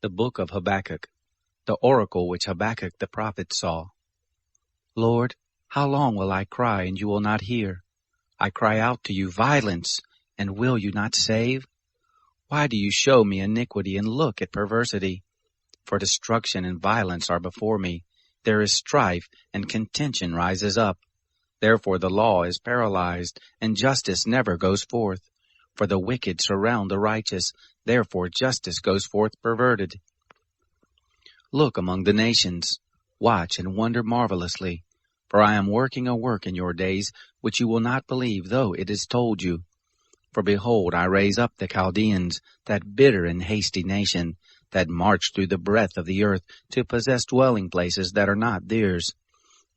The book of Habakkuk, the oracle which Habakkuk the prophet saw. Lord, how long will I cry, and you will not hear? I cry out to you, violence, and will you not save? Why do you show me iniquity and look at perversity? For destruction and violence are before me. There is strife, and contention rises up. Therefore the law is paralyzed, and justice never goes forth. For the wicked surround the righteous, therefore justice goes forth perverted. Look among the nations, watch and wonder marvelously, for I am working a work in your days, which you will not believe, though it is told you. For behold, I raise up the Chaldeans, that bitter and hasty nation, that march through the breadth of the earth, to possess dwelling places that are not theirs.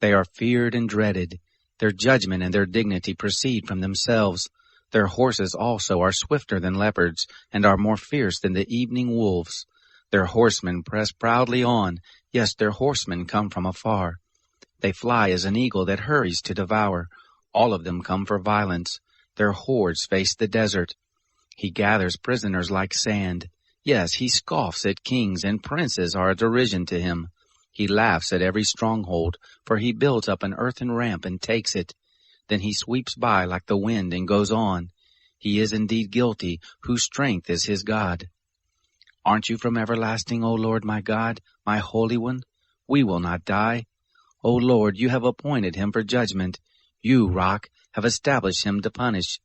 They are feared and dreaded. Their judgment and their dignity proceed from themselves. Their horses also are swifter than leopards, and are more fierce than the evening wolves. Their horsemen press proudly on, yes, their horsemen come from afar. They fly as an eagle that hurries to devour. All of them come for violence. Their hordes face the desert. He gathers prisoners like sand. Yes, he scoffs at kings, and princes are a derision to him. He laughs at every stronghold, for he builds up an earthen ramp and takes it. Then he sweeps by like the wind and goes on. He is indeed guilty, whose strength is his God. Aren't you from everlasting, O Lord my God, my Holy One? We will not die. O Lord, you have appointed him for judgment. You, Rock, have established him to punish.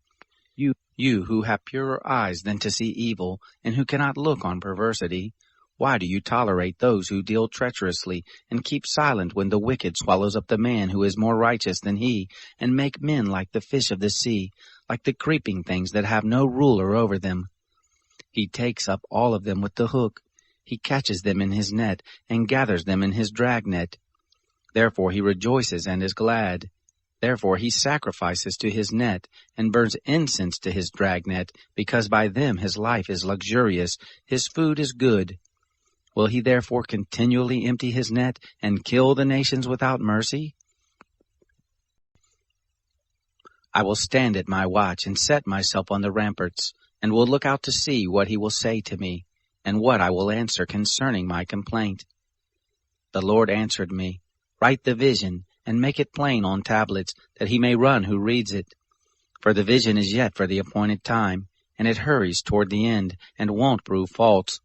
You who have purer eyes than to see evil, and who cannot look on perversity, why do you tolerate those who deal treacherously, and keep silent when the wicked swallows up the man who is more righteous than he, and make men like the fish of the sea, like the creeping things that have no ruler over them? He takes up all of them with the hook. He catches them in his net, and gathers them in his dragnet. Therefore he rejoices and is glad. Therefore he sacrifices to his net, and burns incense to his dragnet, because by them his life is luxurious, his food is good. Will he therefore continually empty his net, and kill the nations without mercy? I will stand at my watch, and set myself on the ramparts, and will look out to see what he will say to me, and what I will answer concerning my complaint. The Lord answered me, Write the vision, and make it plain on tablets, that he may run who reads it. For the vision is yet for the appointed time, and it hurries toward the end, and won't prove false.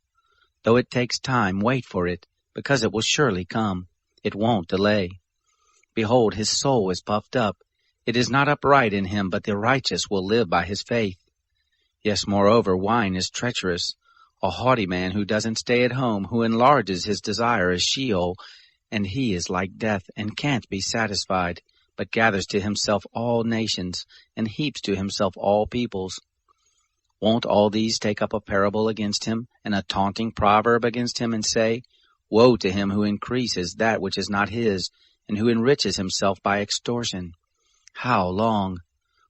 Though it takes time, wait for it, because it will surely come. It won't delay. Behold, his soul is puffed up. It is not upright in him, but the righteous will live by his faith. Yes, moreover, wine is treacherous. A haughty man who doesn't stay at home, who enlarges his desire, is Sheol, and he is like death, and can't be satisfied, but gathers to himself all nations, and heaps to himself all peoples. Won't all these take up a parable against him, and a taunting proverb against him, and say, Woe to him who increases that which is not his, and who enriches himself by extortion? How long?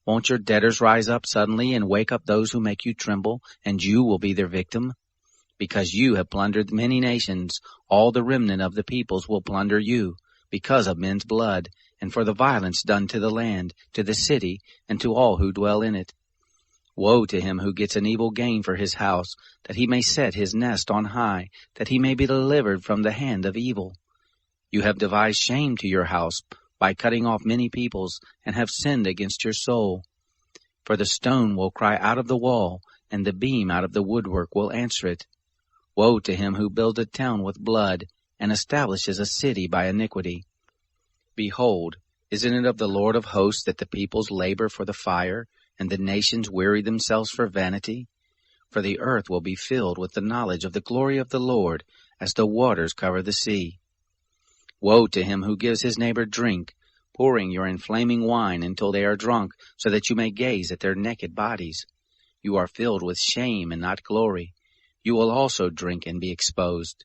Won't your debtors rise up suddenly, and wake up those who make you tremble, and you will be their victim? Because you have plundered many nations, all the remnant of the peoples will plunder you, because of men's blood, and for the violence done to the land, to the city, and to all who dwell in it. Woe to him who gets an evil gain for his house, that he may set his nest on high, that he may be delivered from the hand of evil. You have devised shame to your house by cutting off many peoples, and have sinned against your soul. For the stone will cry out of the wall, and the beam out of the woodwork will answer it. Woe to him who builds a town with blood, and establishes a city by iniquity. Behold, isn't it of the Lord of hosts that the peoples labor for the fire, and the nations weary themselves for vanity? For the earth will be filled with the knowledge of the glory of the Lord, as the waters cover the sea. Woe to him who gives his neighbor drink, pouring your inflaming wine until they are drunk, so that you may gaze at their naked bodies. You are filled with shame and not glory. You will also drink and be exposed.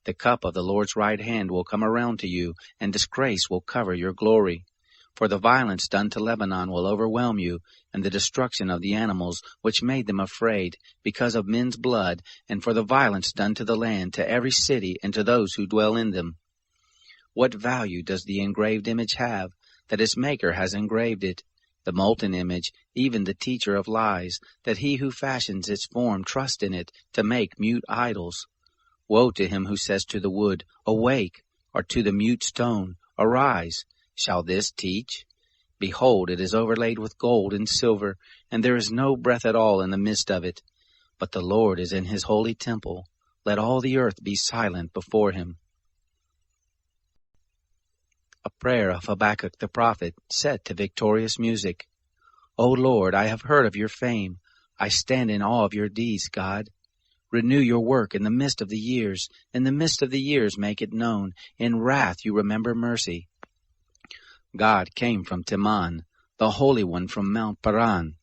The cup of the Lord's right hand will come around to you, and disgrace will cover your glory. For the violence done to Lebanon will overwhelm you, and the destruction of the animals which made them afraid, because of men's blood, and for the violence done to the land, to every city, and to those who dwell in them. What value does the engraved image have, that its maker has engraved it? The molten image, even the teacher of lies, that he who fashions its form trust in it, to make mute idols. Woe to him who says to the wood, Awake, or to the mute stone, Arise. Shall this teach? Behold, it is overlaid with gold and silver, and there is no breath at all in the midst of it. But the Lord is in his holy temple. Let all the earth be silent before him. A prayer of Habakkuk the prophet, set to victorious music. O Lord, I have heard of your fame. I stand in awe of your deeds, God. Renew your work in the midst of the years. In the midst of the years make it known. In wrath you remember mercy. God came from Teman, the Holy One from Mount Paran.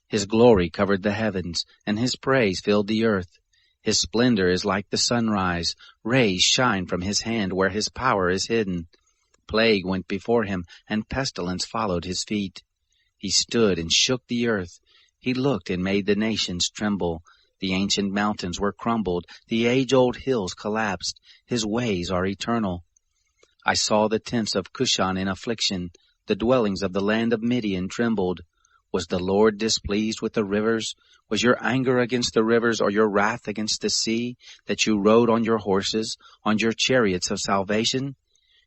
His glory covered the heavens, and his praise filled the earth. His splendor is like the sunrise. Rays shine from his hand where his power is hidden. Plague went before him, and pestilence followed his feet. He stood and shook the earth. He looked and made the nations tremble. The ancient mountains were crumbled. The age-old hills collapsed. His ways are eternal. I saw the tents of Cushan in affliction. The dwellings of the land of Midian trembled. Was the Lord displeased with the rivers? Was your anger against the rivers, or your wrath against the sea, that you rode on your horses, on your chariots of salvation?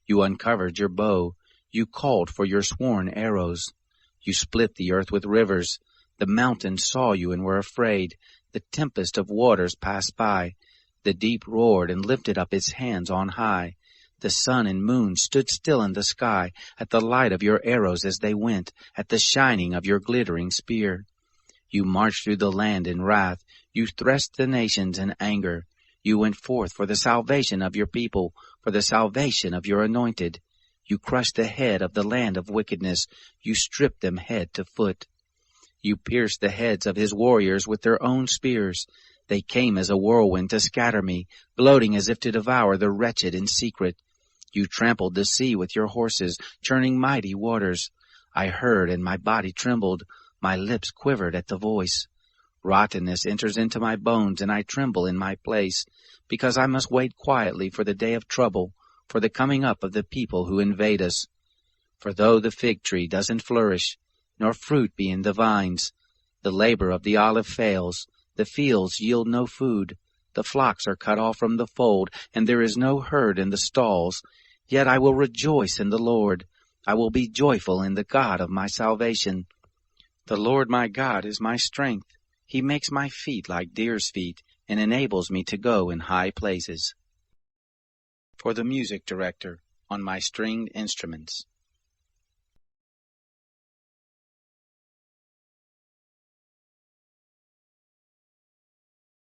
You uncovered your bow. You called for your sworn arrows. You split the earth with rivers. The mountains saw you and were afraid. The tempest of waters passed by. The deep roared and lifted up its hands on high. The sun and moon stood still in the sky at the light of your arrows as they went, at the shining of your glittering spear. You marched through the land in wrath. You threshed the nations in anger. You went forth for the salvation of your people, for the salvation of your anointed. You crushed the head of the land of wickedness. You stripped them head to foot. You pierced the heads of his warriors with their own spears. They came as a whirlwind to scatter me, gloating as if to devour the wretched in secret. You trampled the sea with your horses, churning mighty waters. I heard, and my body trembled. My lips quivered at the voice. Rottenness enters into my bones, and I tremble in my place, because I must wait quietly for the day of trouble, for the coming up of the people who invade us. For though the fig tree doesn't flourish, nor fruit be in the vines, the labor of the olive fails, the fields yield no food, the flocks are cut off from the fold, and there is no herd in the stalls, yet I will rejoice in the Lord. I will be joyful in the God of my salvation. The Lord my God is my strength. He makes my feet like deer's feet, and enables me to go in high places. For the music director on my stringed instruments.